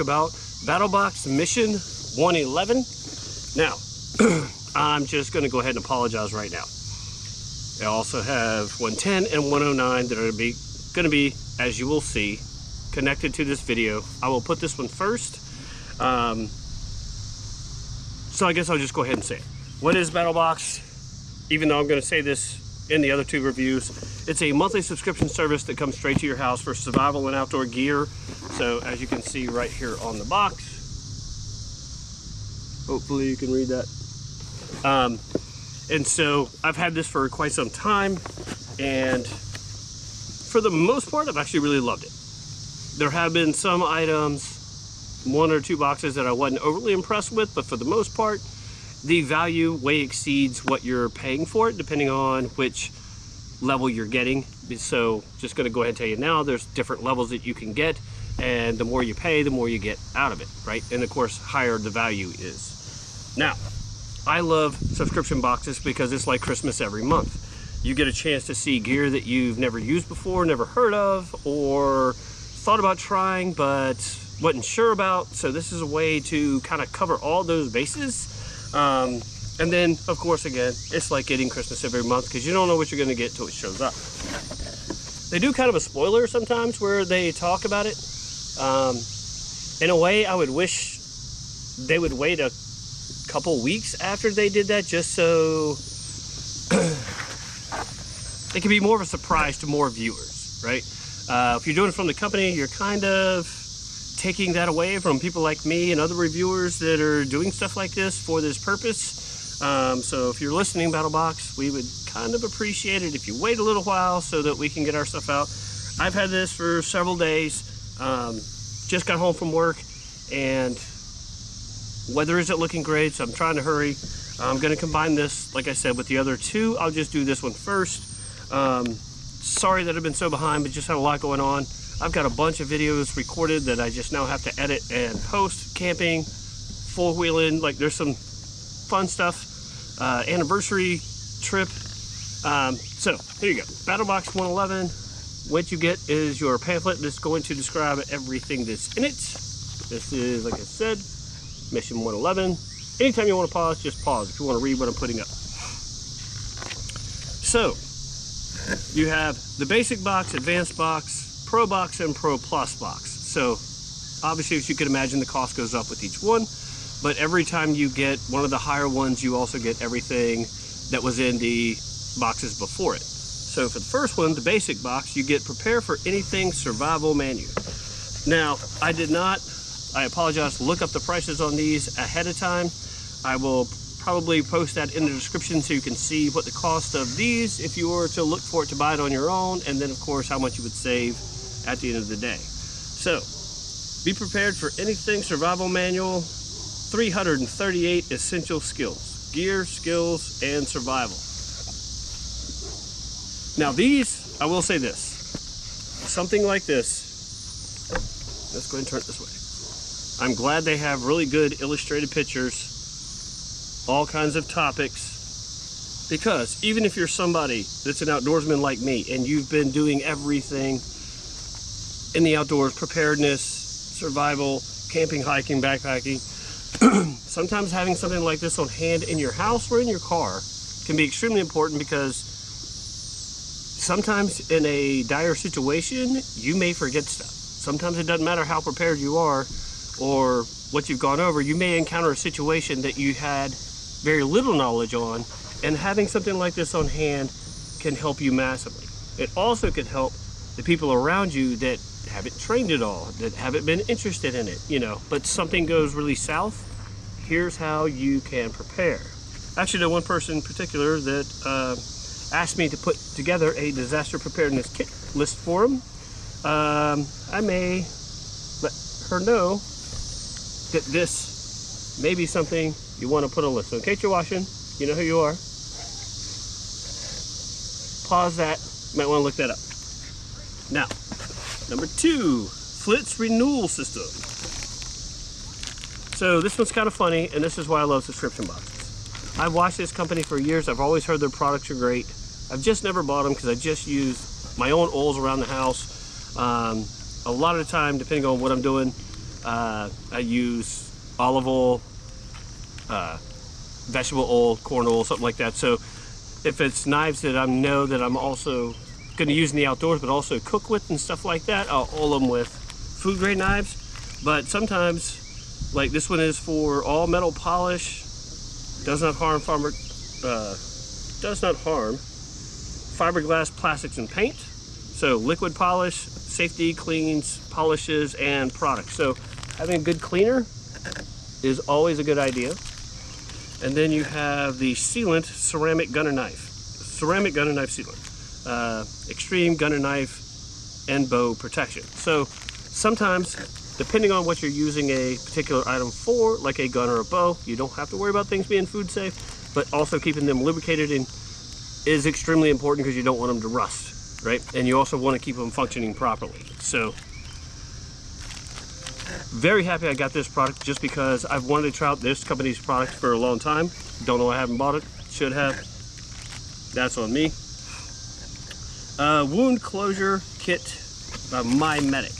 About BattlBox Mission 111. Now, I'm just going to go ahead and apologize right now. I also have 110 and 109 that are going to be, as you will see, connected to this video. I will put this one first. So I guess I'll just go ahead and say it. What is BattlBox? Even though I'm going to say this in the other two reviews, it's a monthly subscription service that comes straight to your house for survival and outdoor gear. So as you can see right here on the box, hopefully you can read that. And so I've had this for quite some time, and for the most part I've actually really loved it. There have been some items, one or two boxes, that I wasn't overly impressed with, but for the most part the value way exceeds what you're paying for it, depending on which level you're getting. So just going to go ahead and tell you now, there's different levels that you can get, and the more you pay, the more you get out of it, right? And of course, higher the value is. Now, I love subscription boxes because it's like Christmas every month. You get a chance to see gear that you've never used before, never heard of, or thought about trying but wasn't sure about. So this is a way to kind of cover all those bases. And then, of course, again, it's like getting Christmas every month because you don't know what you're going to get till it shows up. They do kind of a spoiler sometimes where they talk about it. In a way, I would wish they would wait a couple weeks after they did that, just so it can be more of a surprise to more viewers, right? If you're doing it from the company, you're kind of taking that away from people like me and other reviewers that are doing stuff like this for this purpose. So if you're listening, BattlBox, we would kind of appreciate it if you wait a little while so that we can get our stuff out. I've had this for several days. Just got home from work and weather isn't looking great, so I'm trying to hurry. I'm going to combine this, like I said, with the other two. I'll just do this one first. Sorry that I've been so behind, but just had a lot going on. I've got a bunch of videos recorded that I just now have to edit and post. Camping, four-wheeling, like there's some fun stuff. Anniversary trip. So here you go, BattlBox 111. What you get is your pamphlet that's going to describe everything that's in it. This is, like I said, Mission 111. Anytime you want to pause, just pause if you want to read what I'm putting up. So you have the basic box, advanced box, pro box, and pro plus box. So obviously, as you can imagine, the cost goes up with each one, but every time you get one of the higher ones, you also get everything that was in the boxes before it. So for the first one, the basic box, you get prepare for anything survival manual. Now, I apologize, look up the prices on these ahead of time. I will probably post that in the description so you can see what the cost of these, if you were to look for it to buy it on your own, and then of course how much you would save at the end of the day. So, be prepared for anything survival manual, 338 essential skills, gear, skills, and survival. Now these, I will say this, something like this, let's go ahead and turn it this way. I'm glad they have really good illustrated pictures, all kinds of topics, because even if you're somebody that's an outdoorsman like me and you've been doing everything in the outdoors, preparedness, survival, camping, hiking, backpacking, sometimes having something like this on hand in your house or in your car can be extremely important, because sometimes in a dire situation you may forget stuff. Sometimes it doesn't matter how prepared you are or what you've gone over, you may encounter a situation that you had very little knowledge on, and having something like this on hand can help you massively. It also can help the people around you that haven't trained at all, that haven't been interested in it, you know, but something goes really south. Here's how you can prepare. Actually, the one person in particular that asked me to put together a disaster preparedness kit list for him, I may let her know that this may be something you want to put on a list. So in case you're watching, you know who you are. Pause that, you might want to look that up. Now, number 2, Flit's renewal system. So this one's kind of funny, and this is why I love subscription boxes. I've watched this company for years. I've always heard their products are great. I've just never bought them because I just use my own oils around the house. A lot of the time, depending on what I'm doing, I use olive oil, vegetable oil, corn oil, something like that. So if it's knives that I know that I'm also going to use in the outdoors but also cook with and stuff like that, I'll oil them with food grade knives. But sometimes, like this one is for all metal polish, does not harm fiberglass, plastics, and paint. So liquid polish, safety, cleans, polishes, and products. So having a good cleaner is always a good idea. And then you have the sealant ceramic gunner knife. Ceramic gunner knife sealant. Extreme gunner knife and bow protection. So sometimes, depending on what you're using a particular item for, like a gun or a bow, you don't have to worry about things being food safe, but also keeping them lubricated is extremely important because you don't want them to rust, right? And you also want to keep them functioning properly. So very happy I got this product just because I've wanted to try out this company's product for a long time. Don't know I haven't bought it. Should have. That's on me. Wound closure kit by My Medic.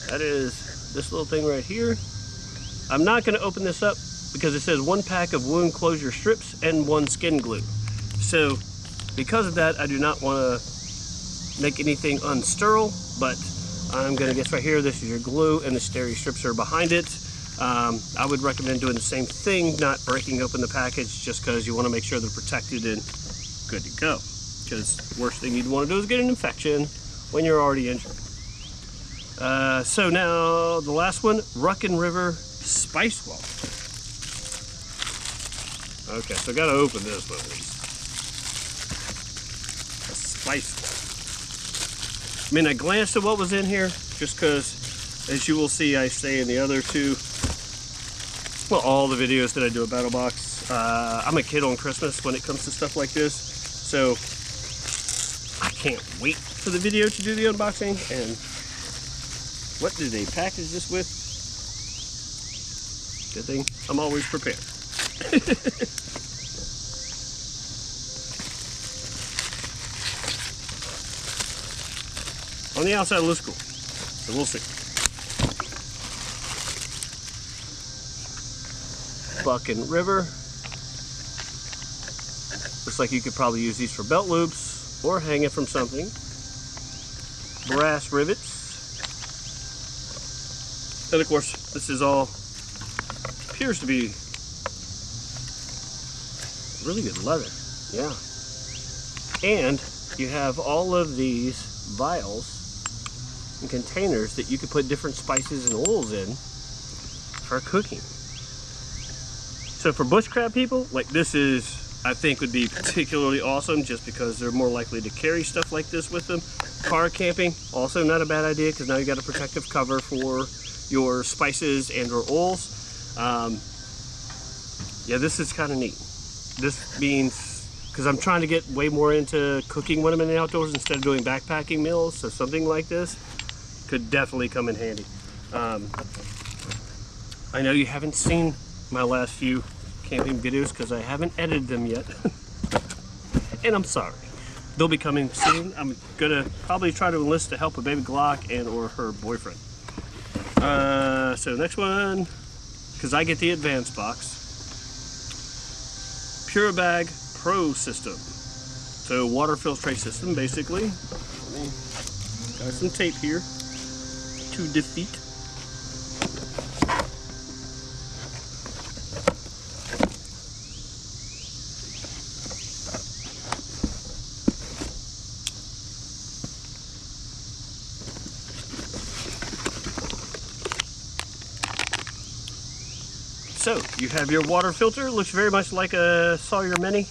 That is this little thing right here. I'm not going to open this up because it says 1 pack of wound closure strips and 1 skin glue. So because of that, I do not want to make anything unsterile, but I'm going to guess right here, this is your glue and the steri strips are behind it. I would recommend doing the same thing, not breaking open the package, just because you want to make sure they're protected and good to go. Because the worst thing you'd want to do is get an infection when you're already injured. So now the last one, Ruckin River Spice Well. Okay, so I gotta open this one at least. A spice well. I mean, I glanced at what was in here just because, as you will see, I say in the other two, well, all the videos that I do at BattlBox, I'm a kid on Christmas when it comes to stuff like this. So I can't wait for the video to do the unboxing. And what did they package this with? Good thing I'm always prepared. On the outside it looks cool, so we'll see. Bucking River. Looks like you could probably use these for belt loops or hang it from something. Brass rivets. And of course, this is all, appears to be really good leather, yeah. And you have all of these vials and containers that you could put different spices and oils in for cooking. So for bushcraft people, like this is, I think would be particularly awesome just because they're more likely to carry stuff like this with them. Car camping, also not a bad idea because now you got a protective cover for your spices and or oils. Yeah, this is kind of neat. This means, because I'm trying to get way more into cooking when I'm in the outdoors instead of doing backpacking meals, so something like this could definitely come in handy. I know you haven't seen my last few camping videos because I haven't edited them yet. And I'm sorry. They'll be coming soon. I'm gonna probably try to enlist the help of Baby Glock and or her boyfriend. So next one, because I get the advanced box. Pure Bag Pro system. So water filtration system basically. Got some tape here to defeat. So you have your water filter. Looks very much like a Sawyer Mini.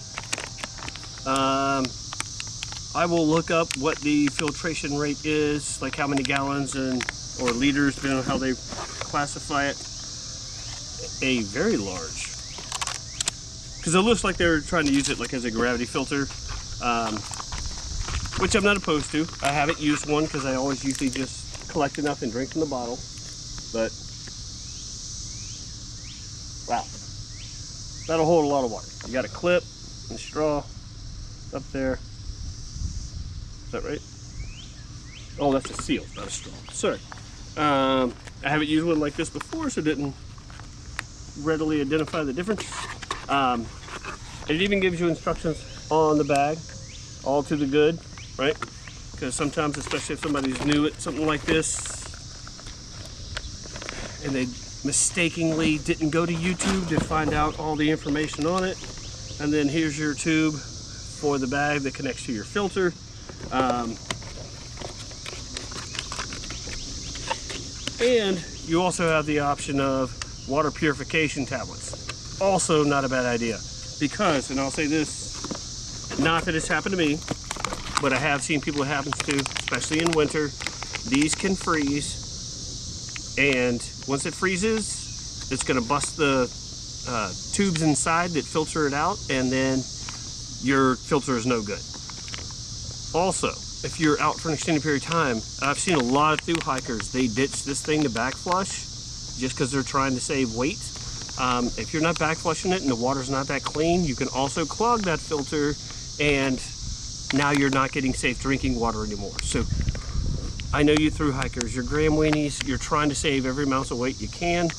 I will look up what the filtration rate is, like how many gallons or liters, depending on how they classify it. A very large, because it looks like they're trying to use it like as a gravity filter, which I'm not opposed to. I haven't used one because I always usually just collect enough and drink from the bottle. But wow, that'll hold a lot of water. You got a clip and straw up there. Is that right? Oh, that's a seal, not a straw. Sorry. I haven't used one like this before, so didn't readily identify the difference. It even gives you instructions on the bag, all to the good, right? Because sometimes, especially if somebody's new at something like this, and they mistakenly didn't go to YouTube to find out all the information on it, and then here's your tube for the bag that connects to your filter. And you also have the option of water purification tablets. Also not a bad idea, because, and I'll say this, not that it's happened to me, but I have seen people it happens to, especially in winter. These can freeze, and once it freezes, it's going to bust the tubes inside that filter it out, and then your filter is no good. Also, if you're out for an extended period of time, I've seen a lot of thru hikers, they ditch this thing to back flush just because they're trying to save weight. If you're not back flushing it and the water's not that clean, you can also clog that filter, and now you're not getting safe drinking water anymore. So I know you thru hikers, you're gram weenies, you're trying to save every ounce of weight you can.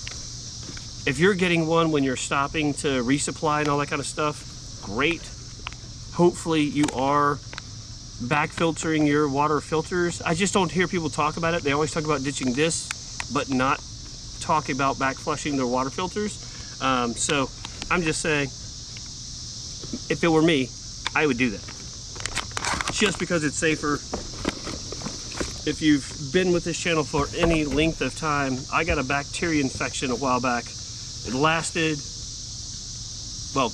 If you're getting one when you're stopping to resupply and all that kind of stuff, great. Hopefully you are back filtering your water filters. I just don't hear people talk about it. They always talk about ditching this, but not talking about back flushing their water filters. So I'm just saying, if it were me, I would do that. Just because it's safer. If you've been with this channel for any length of time, I got a bacteria infection a while back. It lasted, well,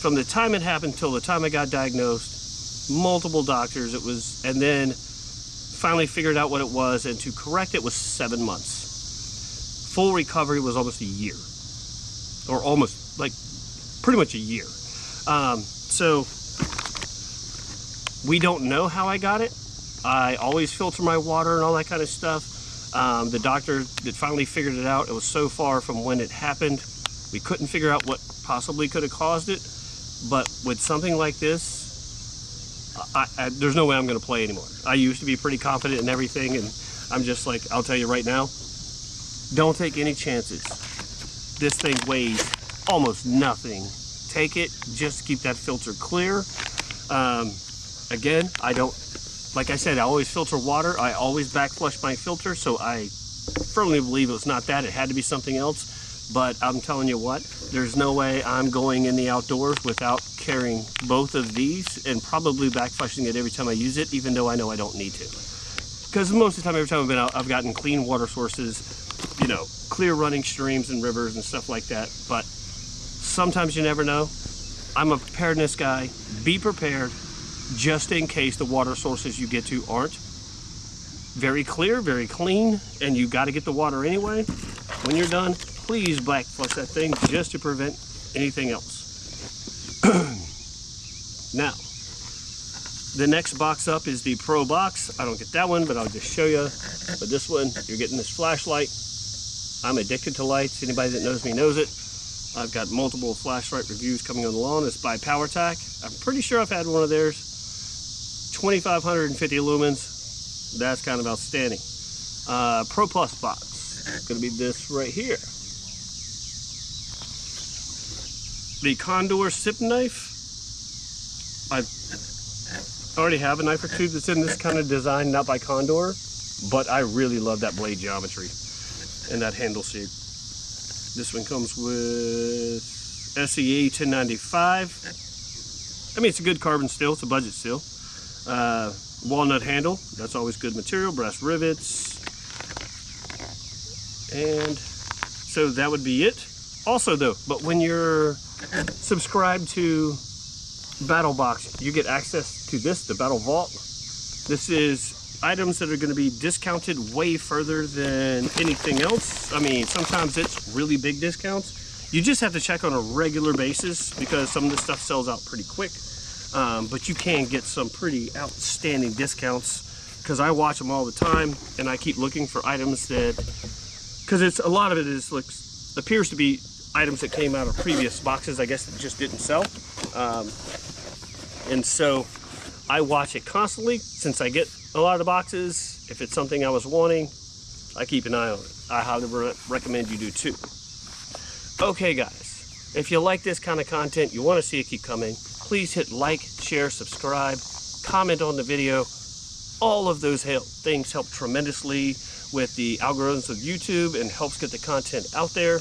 from the time it happened till the time I got diagnosed, multiple doctors, it was, and then finally figured out what it was, and to correct it was 7 months. Full recovery was almost a year, or almost, like, pretty much a year. So we don't know how I got it. I always filter my water and all that kind of stuff. The doctor that finally figured it out, it was so far from when it happened, we couldn't figure out what possibly could have caused it. But with something like this, there's no way I'm going to play anymore. I used to be pretty confident in everything, and I'm just like, I'll tell you right now, don't take any chances. This thing weighs almost nothing. Take it, just keep that filter clear. Again, I don't, like I said, I always filter water. I always back flush my filter, so I firmly believe it was not that. It had to be something else. But I'm telling you what, there's no way I'm going in the outdoors without carrying both of these and probably back flushing it every time I use it, even though I know I don't need to. Because most of the time, every time I've been out, I've gotten clean water sources, you know, clear running streams and rivers and stuff like that. But sometimes you never know. I'm a preparedness guy. Be prepared just in case the water sources you get to aren't very clear, very clean, and you got to get the water anyway. When you're done, please back flush that thing just to prevent anything else. Now, the next box up is the Pro box. I don't get that one, but I'll just show you. But this one, you're getting this flashlight. I'm addicted to lights. Anybody that knows me knows it. I've got multiple flashlight reviews coming on the lawn. It's by PowerTac. I'm pretty sure I've had one of theirs. 2,550 lumens. That's kind of outstanding. Pro Plus box. It's going to be this right here. The Condor sip knife. I already have a knife or two that's in this kind of design, not by Condor, but I really love that blade geometry and that handle shape. This one comes with SEA 1095. I mean, it's a good carbon steel, it's a budget steel. Walnut handle, that's always good material, brass rivets. And so that would be it. Also though, but when you're subscribed to BattlBox, you get access to this, the Battle Vault. This is items that are going to be discounted way further than anything else. I mean, sometimes it's really big discounts. You just have to check on a regular basis because some of this stuff sells out pretty quick. But you can get some pretty outstanding discounts because I watch them all the time and I keep looking for items that, because it's a lot of it is like appears to be items that came out of previous boxes, I guess, that just didn't sell. And so I watch it constantly since I get a lot of the boxes. If it's something I was wanting, I keep an eye on it. I highly recommend you do too. Okay guys, if you like this kind of content, you want to see it keep coming, please hit like, share, subscribe, comment on the video. All of those things help tremendously with the algorithms of YouTube and helps get the content out there.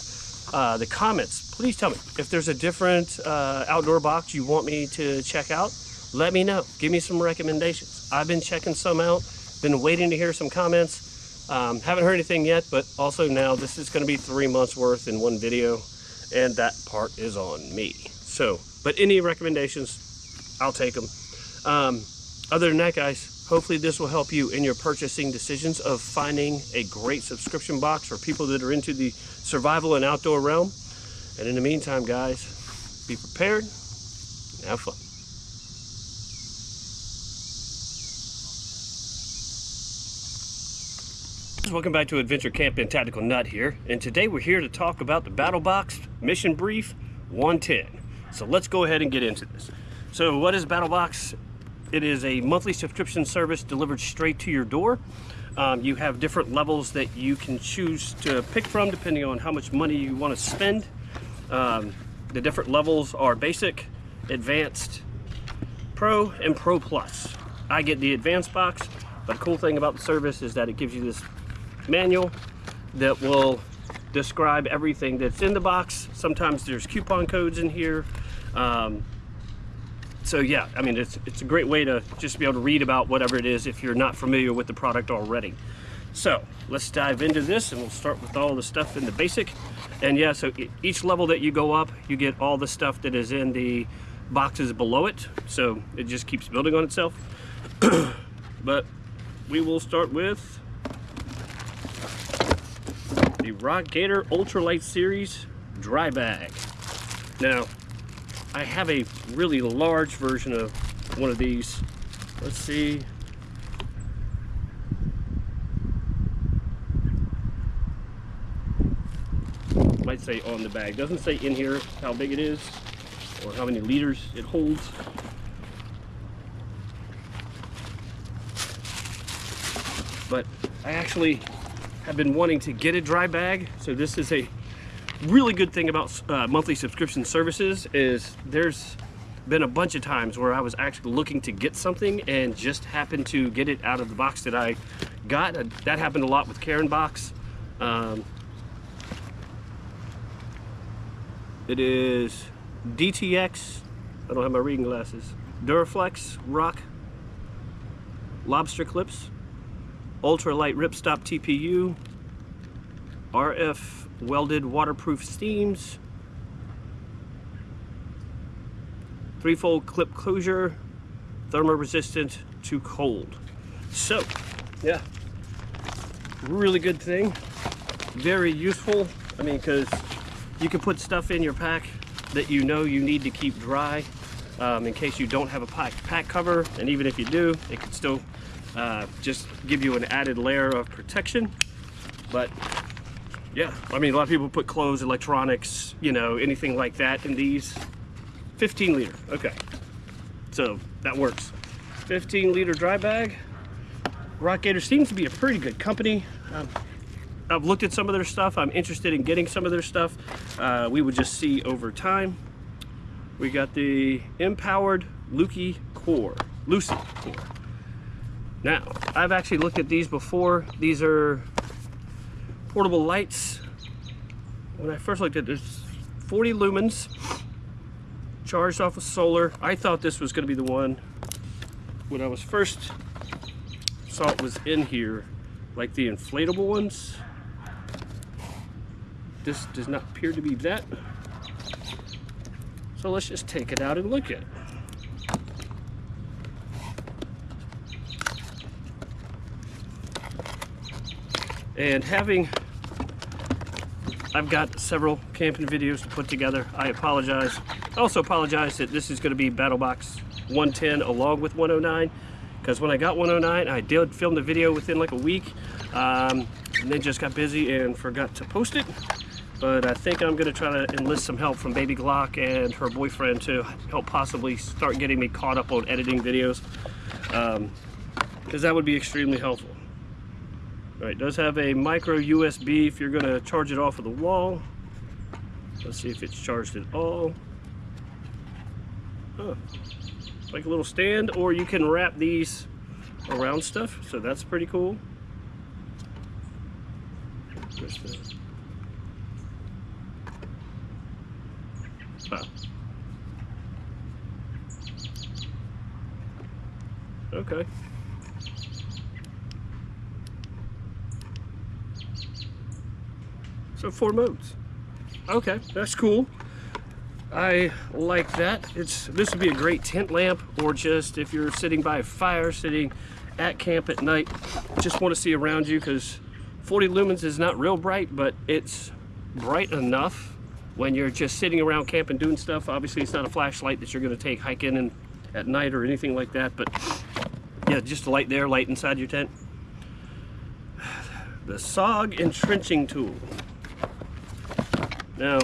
The comments, please tell me if there's a different outdoor box you want me to check out. Let me know. Give me some recommendations. I've been checking some out, been waiting to hear some comments. Haven't heard anything yet, but also now this is going to be 3 months worth in one video, and that part is on me. So, but any recommendations, I'll take them. Other than that, guys, hopefully this will help you in your purchasing decisions of finding a great subscription box for people that are into the survival and outdoor realm. And in the meantime, guys, be prepared and have fun. Welcome back to Adventure Camping Tactical Nut here, and today we're here to talk about the BattlBox Mission Brief 110. So let's go ahead and get into this. So what is BattlBox? It is a monthly subscription service delivered straight to your door. You have different levels that you can choose to pick from depending on how much money you want to spend. The different levels are basic, advanced, pro, and pro plus. I get the advanced box, but the cool thing about the service is that it gives you this manual that will describe everything that's in the box. Sometimes there's coupon codes in here. So yeah, I mean, it's a great way to just be able to read about whatever it is if you're not familiar with the product already. So let's dive into this, and we'll start with all the stuff in the basic. And yeah, so each level that you go up, you get all the stuff that is in the boxes below it. So it just keeps building on itself. But we will start with the Rock Gator Ultralight Series dry bag. Now, I have a really large version of one of these. Let's see. Might say on the bag. Doesn't say in here how big it is or how many liters it holds. But I actually have been wanting to get a dry bag, so this is a really good thing about monthly subscription services. Is there's been a bunch of times where I was actually looking to get something and just happened to get it out of the box that I got. That happened a lot with Karen Box. It is DTX, I don't have my reading glasses, Duraflex Rock Lobster Clips, Ultralight Ripstop TPU, RF welded waterproof steams, 3-fold clip closure, thermo-resistant to cold. So, yeah, really good thing, very useful. I mean, because you can put stuff in your pack that you know you need to keep dry in case you don't have a pack cover, and even if you do, it can still just give you an added layer of protection. But yeah, I mean, a lot of people put clothes, electronics, you know, anything like that in these. 15 liter, okay. So that works. 15 liter dry bag. Rock Gator seems to be a pretty good company. I've looked at some of their stuff. I'm interested in getting some of their stuff. We would just see over time. We got the Empowered Lucid Core. Now, I've actually looked at these before. These are portable lights. When I first looked at this, 40 lumens, charged off of solar. I thought this was going to be the one. When I was first saw it was in here, like the inflatable ones. This does not appear to be that. So let's just take it out and look at it. And I've got several camping videos to put together. I apologize. I also apologize that this is going to be BattlBox 110 along with 109, because when I got 109, I did film the video within like a week, and then just got busy and forgot to post it. But I think I'm going to try to enlist some help from Baby Glock and her boyfriend to help possibly start getting me caught up on editing videos, because that would be extremely helpful. All right, it does have a micro USB if you're going to charge it off of the wall. Let's see if it's charged at all. Oh, like a little stand, or you can wrap these around stuff, so that's pretty cool. Oh. Okay. So 4 modes. Okay, that's cool. I like that. This would be a great tent lamp, or just if you're sitting by a fire, sitting at camp at night, just want to see around you, because 40 lumens is not real bright, but it's bright enough when you're just sitting around camp and doing stuff. Obviously, it's not a flashlight that you're going to take hiking and at night or anything like that, but yeah, just a light there, light inside your tent. The SOG entrenching tool. Now,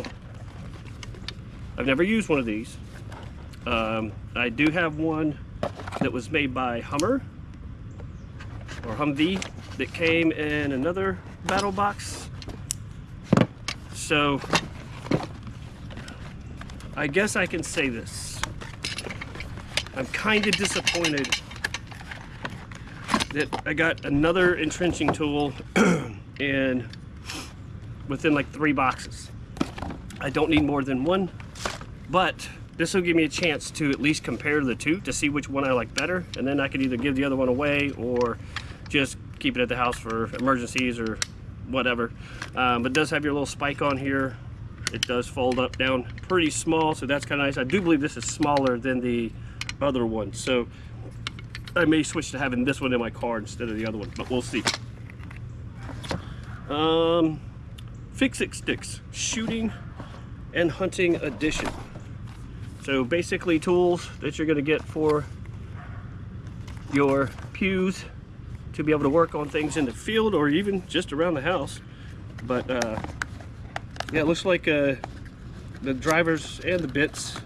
I've never used one of these. I do have one that was made by Hummer or Humvee that came in another BattlBox. So I guess I can say this. I'm kind of disappointed that I got another entrenching tool and within like 3 boxes. I don't need more than one, but this will give me a chance to at least compare the two to see which one I like better, and then I could either give the other one away or just keep it at the house for emergencies or whatever. But it does have your little spike on here. It does fold up down pretty small, so that's kind of nice. I do believe this is smaller than the other one, so I may switch to having this one in my car instead of the other one, but we'll see. Fix-It Sticks, shooting and hunting edition. So basically tools that you're going to get for your pews to be able to work on things in the field or even just around the house. But yeah, it looks like the drivers and the bits.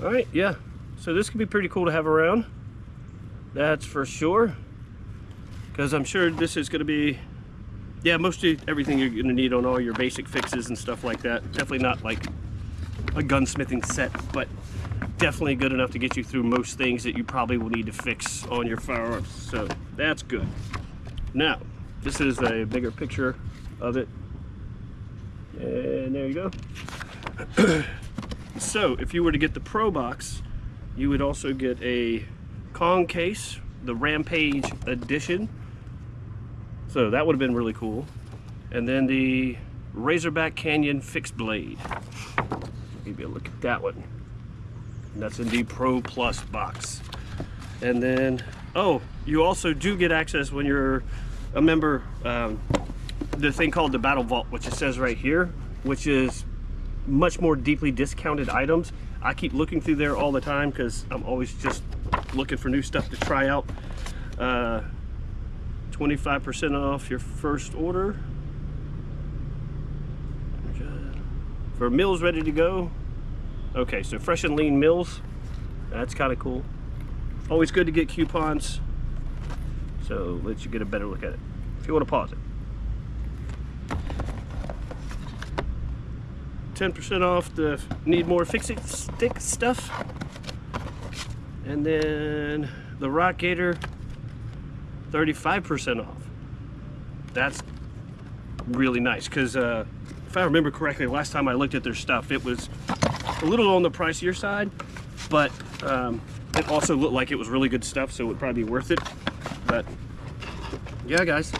All right, yeah, so this could be pretty cool to have around, that's for sure, because I'm sure this is going to be, yeah, mostly everything you're going to need on all your basic fixes and stuff like that. Definitely not like a gunsmithing set, but definitely good enough to get you through most things that you probably will need to fix on your firearms, so that's good. Now, this is a bigger picture of it, and there you go. So if you were to get the Pro box, you would also get a Kong case, the Rampage edition. So that would have been really cool. And then the Razorback Canyon fixed blade. Maybe a look at that one. And that's in the Pro Plus box. And then, oh, you also do get access when you're a member, the thing called the Battle Vault, which it says right here, which is much more deeply discounted items. I keep looking through there all the time because I'm always just looking for new stuff to try out. 25% off your first order for meals ready to go. Okay, so fresh and lean meals, that's kind of cool. Always good to get coupons, so let you get a better look at it if you want to pause it. 10% off the need more Fix-It stick stuff. And then the Rock Gator, 35% off. That's really nice because if I remember correctly, last time I looked at their stuff, it was a little on the pricier side, but it also looked like it was really good stuff, so it would probably be worth it. But yeah, guys.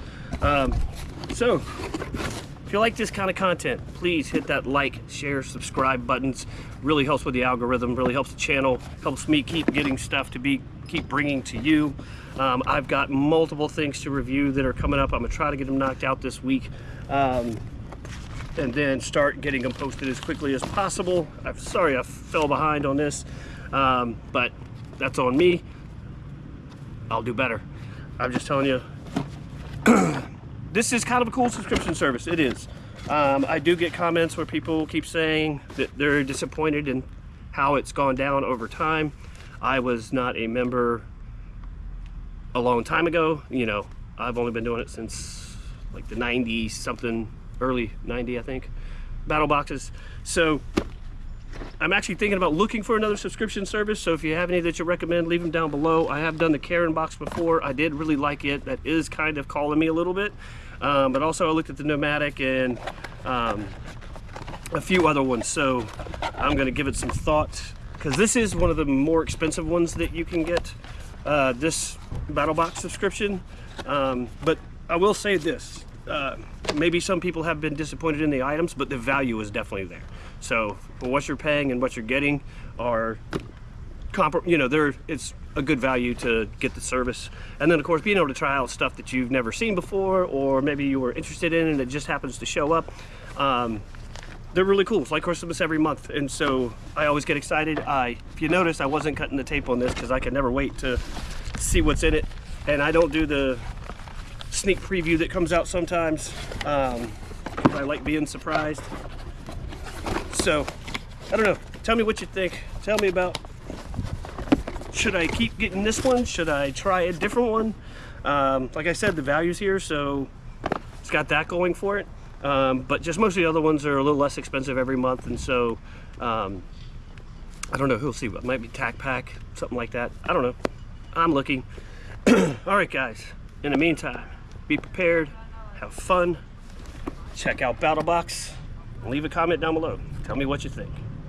So if you like this kind of content, please hit that like, share, subscribe buttons. Really helps with the algorithm, really helps the channel, helps me keep getting stuff to keep bringing to you. I've got multiple things to review that are coming up. I'm gonna try to get them knocked out this week, and then start getting them posted as quickly as possible. I'm sorry I fell behind on this, but that's on me. I'll do better. I'm just telling you, this is kind of a cool subscription service. It is. I do get comments where people keep saying that they're disappointed in how it's gone down over time. I was not a member a long time ago. You know, I've only been doing it since like the 90s something, early 90 I think, BattlBoxes. So I'm actually thinking about looking for another subscription service. So if you have any that you recommend, leave them down below. I have done the Karen box before. I did really like it. That is kind of calling me a little bit. But also I looked at the Nomadic and a few other ones. So I'm gonna give it some thought, because this is one of the more expensive ones that you can get, this BattlBox subscription. But I will say this, maybe some people have been disappointed in the items, but the value is definitely there. So for what you're paying and what you're getting are you know, it's a good value to get the service. And then of course being able to try out stuff that you've never seen before, or maybe you were interested in and it just happens to show up. They're really cool. It's like Christmas every month, and so I always get excited. If you notice, I wasn't cutting the tape on this because I can never wait to see what's in it, and I don't do the sneak preview that comes out sometimes. I like being surprised. So I don't know, tell me what you think. Tell me about, should I keep getting this one? Should I try a different one? Like I said, the value's here, so it's got that going for it. But just most of the other ones are a little less expensive every month, and so I don't know, we'll see. What might be Tac Pack, something like that. I don't know, I'm looking. All right guys, in the meantime, be prepared, have fun, check out BattlBox, and leave a comment down below. Tell me what you think.